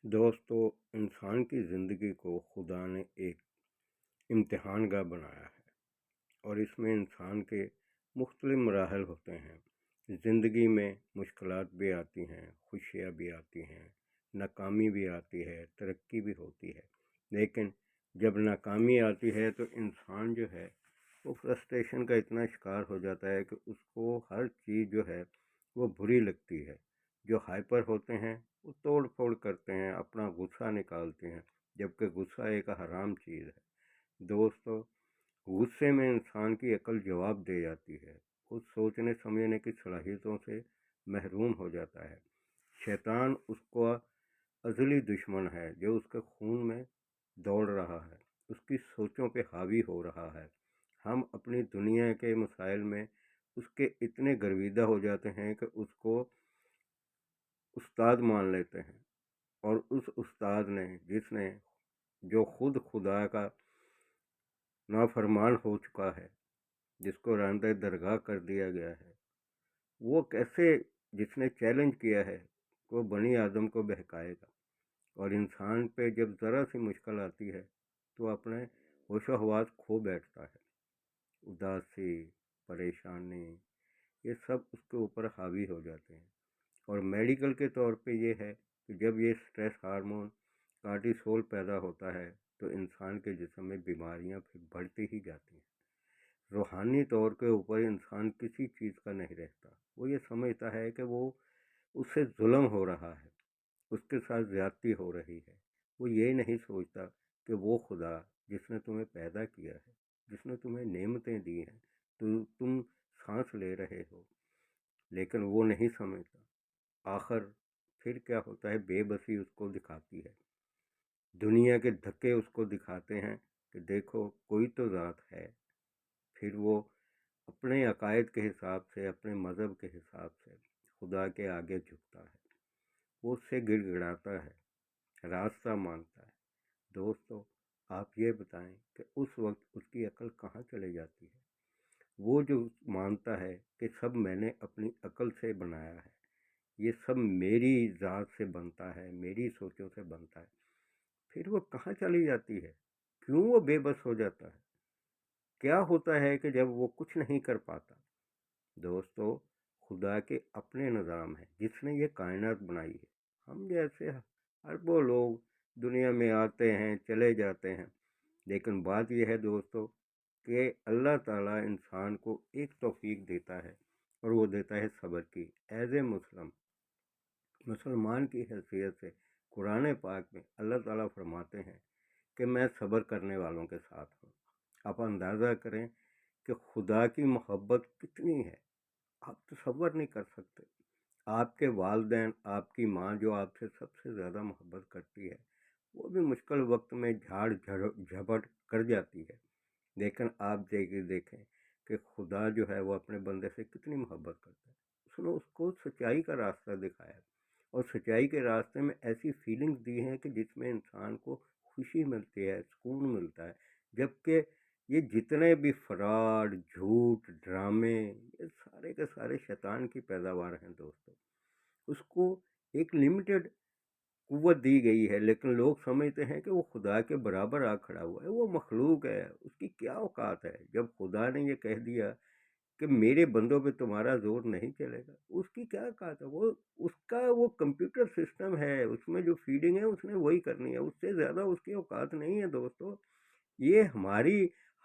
दोस्तों, इंसान की ज़िंदगी को खुदा ने एक इम्तिहान गाह बनाया है और इसमें इंसान के मुख्तलिफ मराहल होते हैं। ज़िंदगी में मुश्किलात भी आती हैं, खुशियाँ भी आती हैं, नाकामी भी आती है, तरक्की भी होती है। लेकिन जब नाकामी आती है तो इंसान जो है वो फ्रस्ट्रेशन का इतना शिकार हो जाता है कि उसको हर चीज़ जो है वो बुरी लगती है। जो हाइपर होते हैं वो तोड़ फोड़ करते हैं, अपना गुस्सा निकालते हैं, जबकि गुस्सा एक हराम चीज़ है। दोस्तों, गुस्से में इंसान की अकल जवाब दे जाती है, खुद सोचने समझने की सलाहियतों से महरूम हो जाता है। शैतान उसका अज़ली दुश्मन है जो उसके खून में दौड़ रहा है, उसकी सोचों पे हावी हो रहा है। हम अपनी दुनिया के मसाइल में उसके इतने गर्विदा हो जाते हैं कि उसको उस्ताद मान लेते हैं, और उस उस्ताद ने जिसने जो खुद खुदा का नाफरमान हो चुका है, जिसको रांदे दरगाह कर दिया गया है, वो कैसे, जिसने चैलेंज किया है, वो बनी आदम को बहकाएगा। और इंसान पे जब ज़रा सी मुश्किल आती है तो अपने होशो हवास खो बैठता है। उदासी, परेशानी, ये सब उसके ऊपर हावी हो जाते हैं। और मेडिकल के तौर पे ये है कि जब ये स्ट्रेस हार्मोन कार्टिसोल पैदा होता है तो इंसान के जिस्म में बीमारियां फिर बढ़ती ही जाती हैं। रूहानी तौर के ऊपर इंसान किसी चीज़ का नहीं रहता। वो ये समझता है कि वो उससे जुल्म हो रहा है, उसके साथ ज़्यादती हो रही है। वो ये नहीं सोचता कि वो खुदा जिसने तुम्हें पैदा किया है, जिसने तुम्हें नेमतें दी हैं, तो तुम सांस ले रहे हो, लेकिन वो नहीं समझता। आखिर फिर क्या होता है, बेबसी उसको दिखाती है, दुनिया के धक्के उसको दिखाते हैं कि देखो कोई तो ज़ात है। फिर वो अपने अकायद के हिसाब से, अपने मज़हब के हिसाब से खुदा के आगे झुकता है, वो उससे गिड़गिड़ाता है, रास्ता मांगता है। दोस्तों, आप ये बताएं कि उस वक्त उसकी अकल कहाँ चली जाती है। वो जो मानता है कि सब मैंने अपनी अकल से बनाया है, ये सब मेरी ज़ात से बनता है, मेरी सोचों से बनता है, फिर वो कहाँ चली जाती है, क्यों वो बेबस हो जाता है, क्या होता है कि जब वो कुछ नहीं कर पाता। दोस्तों, खुदा के अपने निज़ाम है जिसने ये कायनात बनाई है। हम जैसे अरबों लोग दुनिया में आते हैं, चले जाते हैं, लेकिन बात यह है दोस्तों कि अल्लाह ताला इंसान को एक तौफीक देता है, और वो देता है सब्र की। एज ए मुसलमान की हैसियत से कुरान पाक में अल्लाह ताला फरमाते हैं कि मैं सब्र करने वालों के साथ हूँ। आप अंदाज़ा करें कि खुदा की मोहब्बत कितनी है, आप तसव्वुर नहीं कर सकते। आपके वालिदैन, आपकी माँ जो आपसे सबसे ज़्यादा मोहब्बत करती है, वो भी मुश्किल वक्त में झाड़ झपट कर जाती है। लेकिन आप देखें कि खुदा जो है वो अपने बंदे से कितनी मोहब्बत करता है। उसने उसको सच्चाई का रास्ता दिखाया है, और सच्चाई के रास्ते में ऐसी फीलिंग्स दी हैं कि जिसमें इंसान को खुशी मिलती है, सुकून मिलता है। जबकि ये जितने भी फ्रॉड, झूठ, ड्रामे, ये सारे के सारे शैतान की पैदावार हैं दोस्तों। उसको एक लिमिटेड कुव्वत दी गई है, लेकिन लोग समझते हैं कि वो खुदा के बराबर आ खड़ा हुआ है, वो मखलूक है, उसकी क्या औकात है। जब खुदा ने ये कह दिया कि मेरे बंदों पे तुम्हारा जोर नहीं चलेगा, उसकी क्या औकात है। वो उसका वो कंप्यूटर सिस्टम है, उसमें जो फीडिंग है उसने वही करनी है, उससे ज़्यादा उसकी औकात नहीं है दोस्तों। ये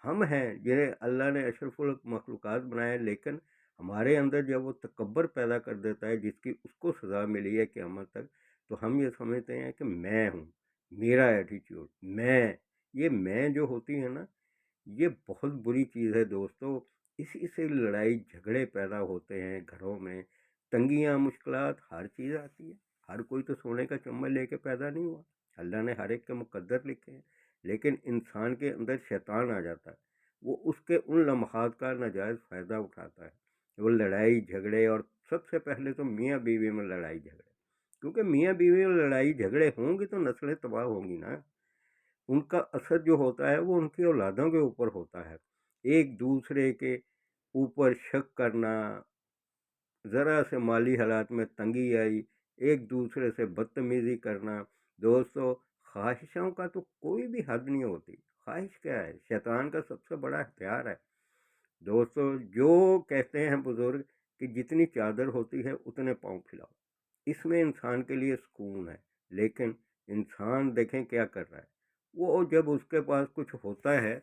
हम हैं जिन्हें अल्लाह ने अशरफुल मखलूक़ात बनाया, लेकिन हमारे अंदर जब वो तकब्बर पैदा कर देता है, जिसकी उसको सज़ा मिली है क़यामत तक, तो हम ये समझते हैं कि मैं हूँ, मेरा एटीट्यूड, ये मैं जो होती है ना, ये बहुत बुरी चीज़ है दोस्तों। इसी से लड़ाई झगड़े पैदा होते हैं घरों में, तंगियाँ, मुश्किलात, हर चीज़ आती है। हर कोई तो सोने का चम्मच लेके पैदा नहीं हुआ, अल्लाह ने हर एक के मुकद्दर लिखे हैं। लेकिन इंसान के अंदर शैतान आ जाता है, वो उसके उन लम्हात का नाजायज़ फ़ायदा उठाता है। वो लड़ाई झगड़े, और सबसे पहले तो मियाँ बीवी में लड़ाई झगड़े, क्योंकि मियाँ बीवी में लड़ाई झगड़े होंगी तो नस्लें तबाह होंगी ना। उनका असर जो होता है वो उनकी औलादों के ऊपर होता है। एक दूसरे के ऊपर शक करना, ज़रा से माली हालात में तंगी आई, एक दूसरे से बदतमीज़ी करना, दोस्तों, ख्वाहिशों का तो कोई भी हद नहीं होती। ख्वाहिश क्या है? शैतान का सबसे बड़ा हथियार है। दोस्तों, जो कहते हैं बुजुर्ग कि जितनी चादर होती है उतने पाँव फैलाओ, इसमें इंसान के लिए सुकून है। लेकिन इंसान देखें क्या कर रहा है। वो जब उसके पास कुछ होता है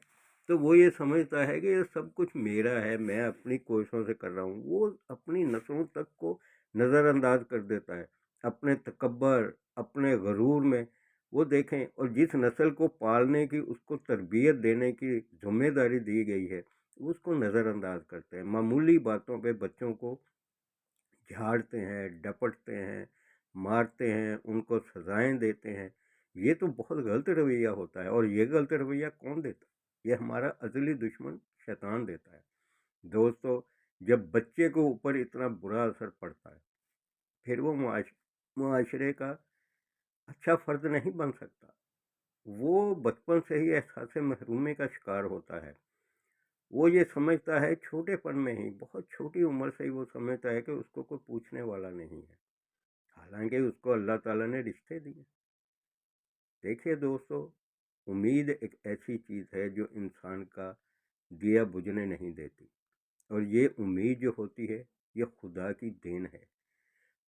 तो वो ये समझता है कि ये सब कुछ मेरा है, मैं अपनी कोशिशों से कर रहा हूँ। वो अपनी नस्लों तक को नज़रअंदाज कर देता है अपने तकब्बर, अपने गरूर में। वो देखें, और जिस नस्ल को पालने की, उसको तरबियत देने की जिम्मेदारी दी गई है, उसको नज़रअंदाज करते हैं। मामूली बातों पे बच्चों को झाड़ते हैं, डपटते हैं, मारते हैं, उनको सजाएं देते हैं। ये तो बहुत गलत रवैया होता है। और ये गलत रवैया कौन देता है? ये हमारा अजली दुश्मन शैतान देता है। दोस्तों, जब बच्चे को ऊपर इतना बुरा असर पड़ता है, फिर वो मुआशरे का अच्छा फ़र्द नहीं बन सकता। वो बचपन से ही एहसास महरूमी का शिकार होता है। वो ये समझता है छोटेपन में ही, बहुत छोटी उम्र से ही वो समझता है कि उसको कोई पूछने वाला नहीं है। हालांकि उसको अल्लाह ताला ने रिश्ते दिए। देखिए दोस्तों, उम्मीद एक ऐसी चीज़ है जो इंसान का दिया बुझने नहीं देती। और ये उम्मीद जो होती है, ये खुदा की देन है।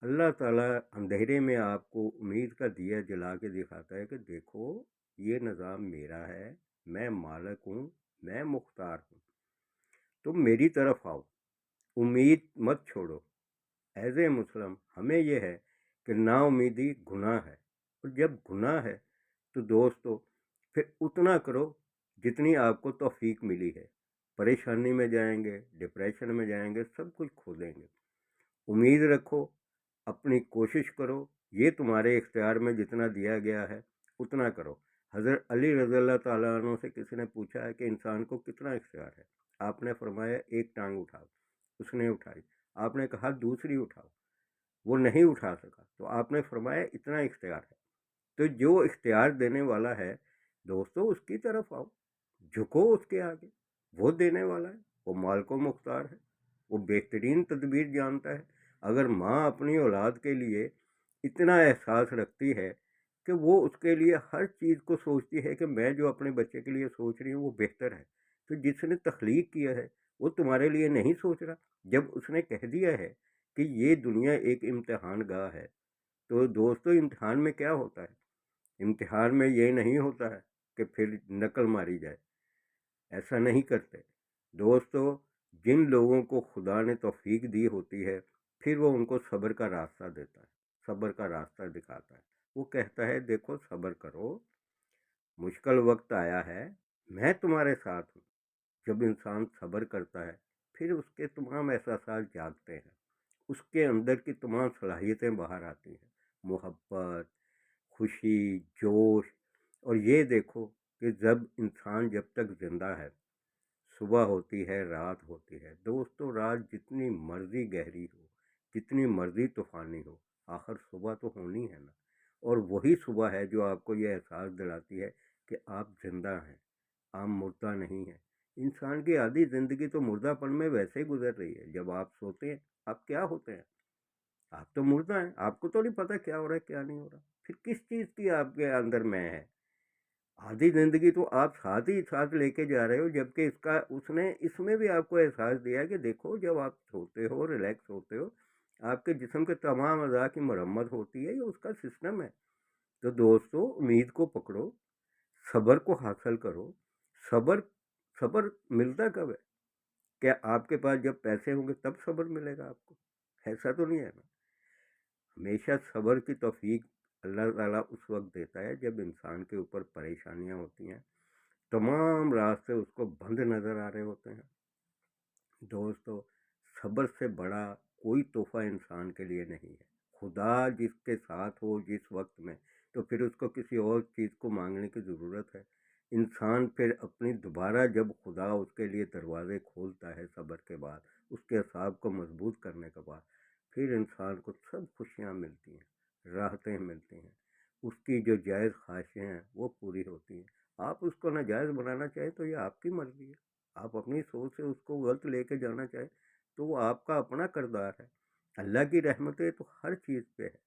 अल्लाह ताला अंधेरे में आपको उम्मीद का दिया जला के दिखाता है कि देखो, ये निज़ाम मेरा है, मैं मालिक हूँ, मैं मुख्तार हूँ, तुम मेरी तरफ आओ, उम्मीद मत छोड़ो। एज ए मुस्लिम हमें यह है कि नाउमीदी गुनाह है। और जब गुनाह है तो दोस्तों, फिर उतना करो जितनी आपको तौफीक मिली है। परेशानी में जाएंगे, डिप्रेशन में जाएंगे, सब कुछ खो देंगे। उम्मीद रखो, अपनी कोशिश करो, ये तुम्हारे इख्तियार में जितना दिया गया है उतना करो। हज़रत अली रज़ी अल्लाह ताला अन्हु से किसी ने पूछा है कि इंसान को कितना इख्तियार है? आपने फरमाया, एक टांग उठाओ। उसने उठाई। आपने कहा दूसरी उठाओ, वो नहीं उठा सका, तो आपने फरमाया इतना इख्तियार है। तो जो इख्तियार देने वाला है दोस्तों, उसकी तरफ आओ, झुको उसके आगे। वो देने वाला है, वो मालिक मुख्तार है, वो बेहतरीन तदबीर जानता है। अगर माँ अपनी औलाद के लिए इतना एहसास रखती है कि वो उसके लिए हर चीज़ को सोचती है कि मैं जो अपने बच्चे के लिए सोच रही हूँ वो बेहतर है, तो जिसने तख्लीक किया है वो तुम्हारे लिए नहीं सोच रहा? जब उसने कह दिया है कि ये दुनिया एक इम्तिहान गाह है, तो दोस्तों इम्तिहान में क्या होता है? इम्तिहान में ये नहीं होता है कि फिर नकल मारी जाए। ऐसा नहीं करते। दोस्तों, जिन लोगों को खुदा ने तौफीक दी होती है, फिर वो उनको सब्र का रास्ता देता है, सब्र का रास्ता दिखाता है। वो कहता है देखो, सब्र करो, मुश्किल वक्त आया है, मैं तुम्हारे साथ हूँ। जब इंसान सब्र करता है, फिर उसके तमाम एहसास जागते हैं, उसके अंदर की तमाम सलाहियतें बाहर आती हैं। मोहब्बत, खुशी, जोश। और ये देखो कि जब तक ज़िंदा है, सुबह होती है, रात होती है। दोस्तों, रात जितनी मर्जी गहरी हो, जितनी मर्जी तूफानी हो, आखिर सुबह तो होनी है ना। और वही सुबह है जो आपको ये एहसास दिलाती है कि आप जिंदा हैं, आप मुर्दा नहीं हैं। इंसान की आधी ज़िंदगी तो मुर्दापन में वैसे ही गुजर रही है। जब आप सोते हैं, आप क्या होते हैं? आप तो मुर्दा हैं। आपको तो नहीं पता क्या हो रहा है, क्या नहीं हो रहा। फिर किस चीज़ की आपके अंदर मैं है? आधी ज़िंदगी तो आप साथ ही साथ लेके जा रहे हो, जबकि इसका उसने इसमें भी आपको एहसास दिया कि देखो, जब आप सोते हो, रिलैक्स होते हो, आपके जिस्म के तमाम अज़ा की मरम्मत होती है, ये उसका सिस्टम है। तो दोस्तों, उम्मीद को पकड़ो, सब्र को हासिल करो। सब्र सब्र मिलता कब है? क्या आपके पास जब पैसे होंगे तब सब्र मिलेगा आपको? ऐसा तो नहीं है ना। हमेशा सब्र की तौफीक अल्लाह ताला उस वक्त देता है जब इंसान के ऊपर परेशानियां होती हैं, तमाम रास्ते उसको बंद नज़र आ रहे होते हैं। दोस्तों, सब्र से बड़ा कोई तोहफा इंसान के लिए नहीं है। खुदा जिसके साथ हो जिस वक्त में, तो फिर उसको किसी और चीज़ को मांगने की ज़रूरत है? इंसान फिर अपनी दोबारा जब खुदा उसके लिए दरवाज़े खोलता है सब्र के बाद, उसके असाब को मजबूत करने के बाद, फिर इंसान को सब खुशियाँ मिलती हैं, राहतें मिलती हैं, उसकी जो जायज़ ख्वाहिशें हैं वो पूरी होती हैं। आप उसको नाजायज़ बनाना चाहें तो ये आपकी मर्ज़ी है। आप अपनी सोच से उसको गलत लेके जाना चाहें तो वो आपका अपना किरदार है। अल्लाह की रहमतें तो हर चीज़ पे है।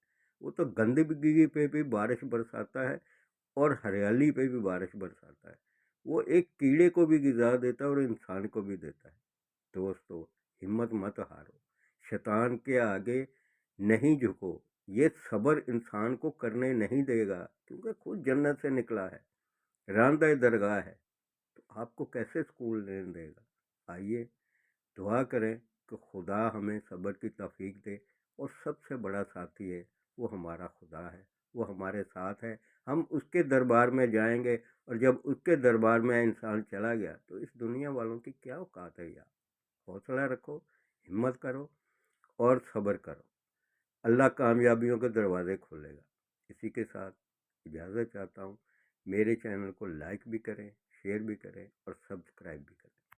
وہ تو گندگی پہ بھی بارش برساتا ہے اور ہریالی پہ بھی بارش برساتا ہے. وہ ایک کیڑے کو بھی غذا دیتا ہے اور انسان کو بھی دیتا ہے. دوستو، ہمت مت ہارو، شیطان کے آگے نہیں جھکو. یہ صبر انسان کو کرنے نہیں دے گا، کیونکہ خود جنت سے نکلا ہے، راندہ درگاہ ہے، تو آپ کو کیسے سکول لینے دے گا؟ آئیے دعا کریں کہ خدا ہمیں صبر کی توفیق دے، اور سب سے بڑا ساتھی ہے وہ ہمارا خدا ہے، وہ ہمارے ساتھ ہے. ہم اس کے دربار میں جائیں گے، اور جب اس کے دربار میں انسان چلا گیا تو اس دنیا والوں کی کیا اوقات ہے یار. حوصلہ رکھو، ہمت کرو اور صبر کرو. اللہ کامیابیوں کے دروازے کھولے گا. اسی کے ساتھ اجازت چاہتا ہوں. میرے چینل کو لائک بھی کریں، شیئر بھی کریں اور سبسکرائب بھی کریں.